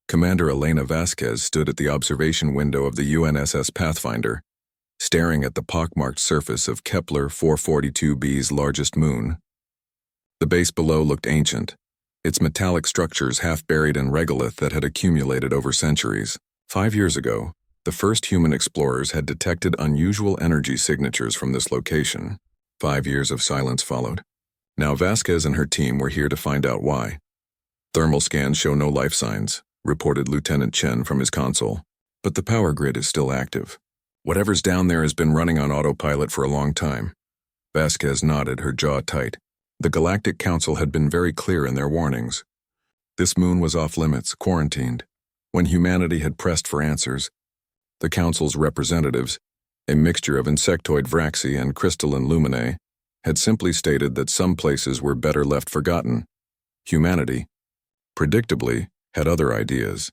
Commander Elena Vasquez stood at the observation window of the UNSS Pathfinder, staring at the pockmarked surface of Kepler 442b's largest moon. The base below looked ancient, its metallic structures half buried in regolith that had accumulated over centuries. 5 years ago, the first human explorers had detected unusual energy signatures from this location. 5 years of silence followed. Now Vasquez and her team were here to find out why. Thermal scans show no life signs, reported Lieutenant Chen from his console, but the power grid is still active. Whatever's down there has been running on autopilot for a long time. Vasquez nodded, her jaw tight. The Galactic Council had been very clear in their warnings. This moon was off limits, quarantined. When humanity had pressed for answers, the Council's representatives, a mixture of insectoid vraxi and crystalline luminae, had simply stated that some places were better left forgotten. Humanity, predictably, had other ideas.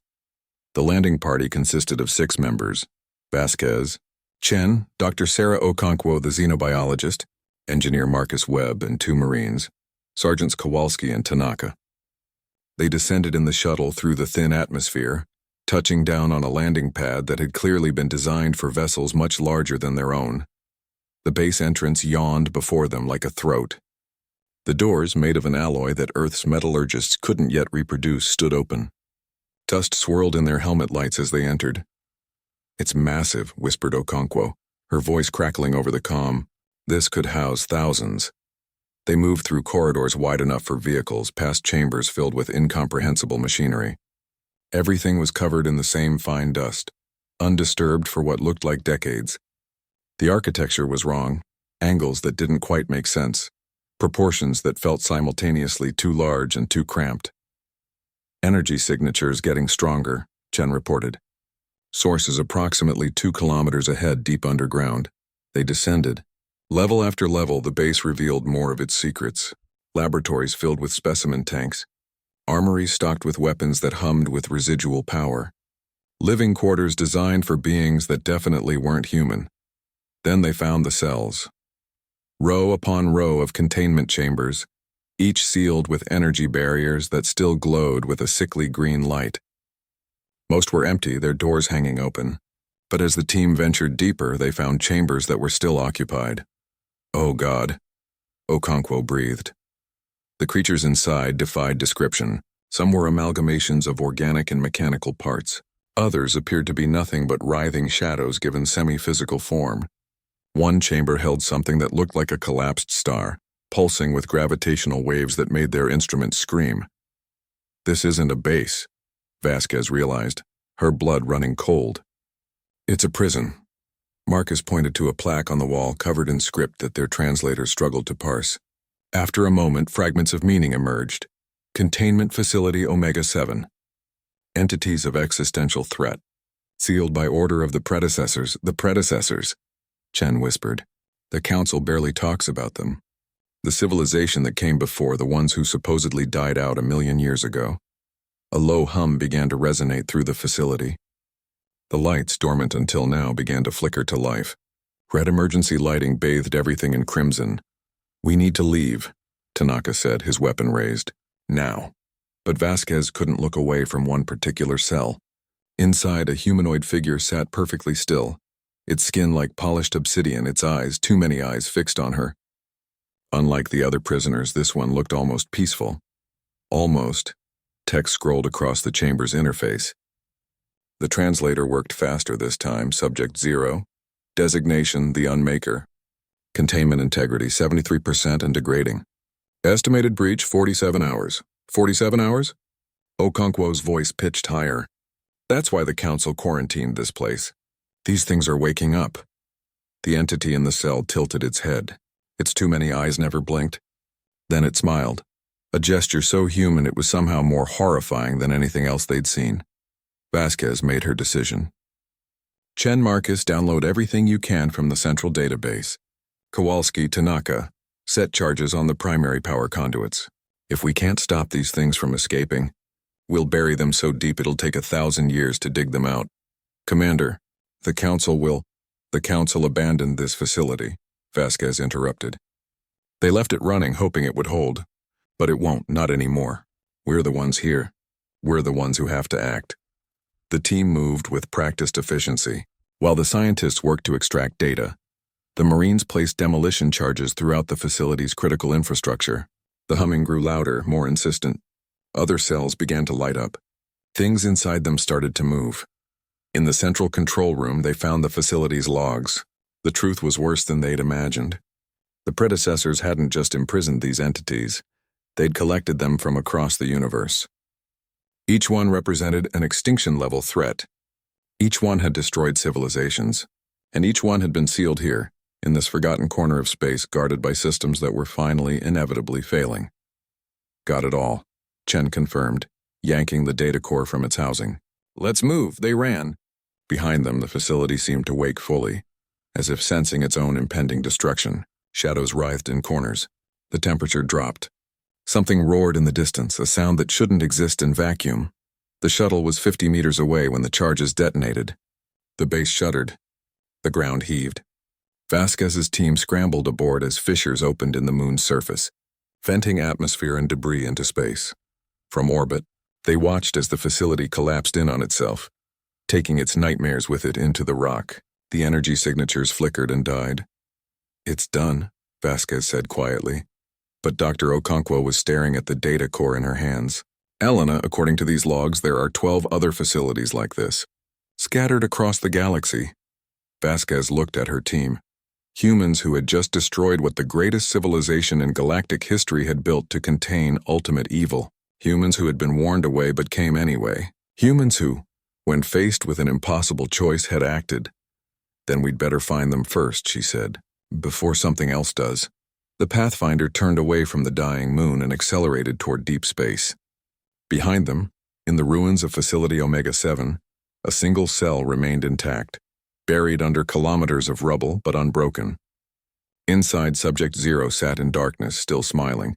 The landing party consisted of 6 members: Vasquez, Chen, Dr. Sarah Okonkwo, the xenobiologist, Engineer Marcus Webb, and 2 Marines, Sergeants Kowalski and Tanaka. They descended in the shuttle through the thin atmosphere, touching down on a landing pad that had clearly been designed for vessels much larger than their own. The base entrance yawned before them like a throat. The doors, made of an alloy that Earth's metallurgists couldn't yet reproduce, stood open. Dust swirled in their helmet lights as they entered. "It's massive," whispered Okonkwo, her voice crackling over the comm. "This could house thousands." They moved through corridors wide enough for vehicles, past chambers filled with incomprehensible machinery. Everything was covered in the same fine dust, undisturbed for what looked like decades. The architecture was wrong, angles that didn't quite make sense, proportions that felt simultaneously too large and too cramped. "Energy signatures getting stronger," Chen reported. "Sources approximately 2 kilometers ahead deep underground." They descended. Level after level, the base revealed more of its secrets. Laboratories filled with specimen tanks. Armories stocked with weapons that hummed with residual power. Living quarters designed for beings that definitely weren't human. Then they found the cells. Row upon row of containment chambers, each sealed with energy barriers that still glowed with a sickly green light. Most were empty, their doors hanging open. But as the team ventured deeper, they found chambers that were still occupied. "Oh God," Okonkwo breathed. The creatures inside defied description. Some were amalgamations of organic and mechanical parts. Others appeared to be nothing but writhing shadows given semi-physical form. One chamber held something that looked like a collapsed star, pulsing with gravitational waves that made their instruments scream. "This isn't a base," Vasquez realized, her blood running cold. "It's a prison." Marcus pointed to a plaque on the wall covered in script that their translators struggled to parse. After a moment, fragments of meaning emerged. "Containment Facility Omega-7. Entities of existential threat. Sealed by order of the predecessors." "The predecessors," Chen whispered. "The Council barely talks about them. The civilization that came before, the ones who supposedly died out 1,000,000 years ago." A low hum began to resonate through the facility. The lights, dormant until now, began to flicker to life. Red emergency lighting bathed everything in crimson. "We need to leave," Tanaka said, his weapon raised. "Now." But Vasquez couldn't look away from one particular cell. Inside, a humanoid figure sat perfectly still, its skin like polished obsidian, its eyes, too many eyes, fixed on her. Unlike the other prisoners, this one looked almost peaceful. Almost. Text scrolled across the chamber's interface. The translator worked faster this time. Subject 0. Designation, the Unmaker. Containment integrity, 73% and degrading. Estimated breach, 47 hours. 47 hours? Okonkwo's voice pitched higher. "That's why the Council quarantined this place. These things are waking up." The entity in the cell tilted its head. Its too many eyes never blinked. Then it smiled. A gesture so human it was somehow more horrifying than anything else they'd seen. Vasquez made her decision. "Chen, Marcus, download everything you can from the central database. Kowalski, Tanaka, set charges on the primary power conduits. If we can't stop these things from escaping, we'll bury them so deep it'll take 1,000 years to dig them out. Commander, the Council abandoned this facility," Vasquez interrupted. "They left it running, hoping it would hold. But it won't, not anymore. We're the ones here. We're the ones who have to act." The team moved with practiced efficiency. While the scientists worked to extract data, the Marines placed demolition charges throughout the facility's critical infrastructure. The humming grew louder, more insistent. Other cells began to light up. Things inside them started to move. In the central control room, they found the facility's logs. The truth was worse than they'd imagined. The predecessors hadn't just imprisoned these entities. They'd collected them from across the universe. Each one represented an extinction-level threat. Each one had destroyed civilizations, and each one had been sealed here, in this forgotten corner of space guarded by systems that were finally, inevitably failing. Got it all, Chen confirmed, yanking the data core from its housing. Let's move, they ran. Behind them, the facility seemed to wake fully, as if sensing its own impending destruction. Shadows writhed in corners. The temperature dropped. Something roared in the distance, a sound that shouldn't exist in vacuum. The shuttle was 50 meters away when the charges detonated. The base shuddered. The ground heaved. Vasquez's team scrambled aboard as fissures opened in the moon's surface, venting atmosphere and debris into space. From orbit, they watched as the facility collapsed in on itself, taking its nightmares with it into the rock. The energy signatures flickered and died. It's done, Vasquez said quietly. But Dr. Okonkwo was staring at the data core in her hands. Elena, according to these logs, there are 12 other facilities like this, scattered across the galaxy. Vasquez looked at her team. Humans who had just destroyed what the greatest civilization in galactic history had built to contain ultimate evil. Humans who had been warned away but came anyway. Humans who, when faced with an impossible choice, had acted. Then we'd better find them first, she said, before something else does. The Pathfinder turned away from the dying moon and accelerated toward deep space. Behind them, in the ruins of Facility Omega-7, a single cell remained intact, buried under kilometers of rubble but unbroken. Inside, Subject Zero sat in darkness, still smiling.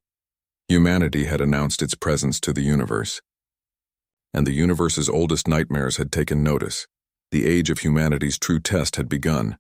Humanity had announced its presence to the universe. And the universe's oldest nightmares had taken notice. The age of humanity's true test had begun.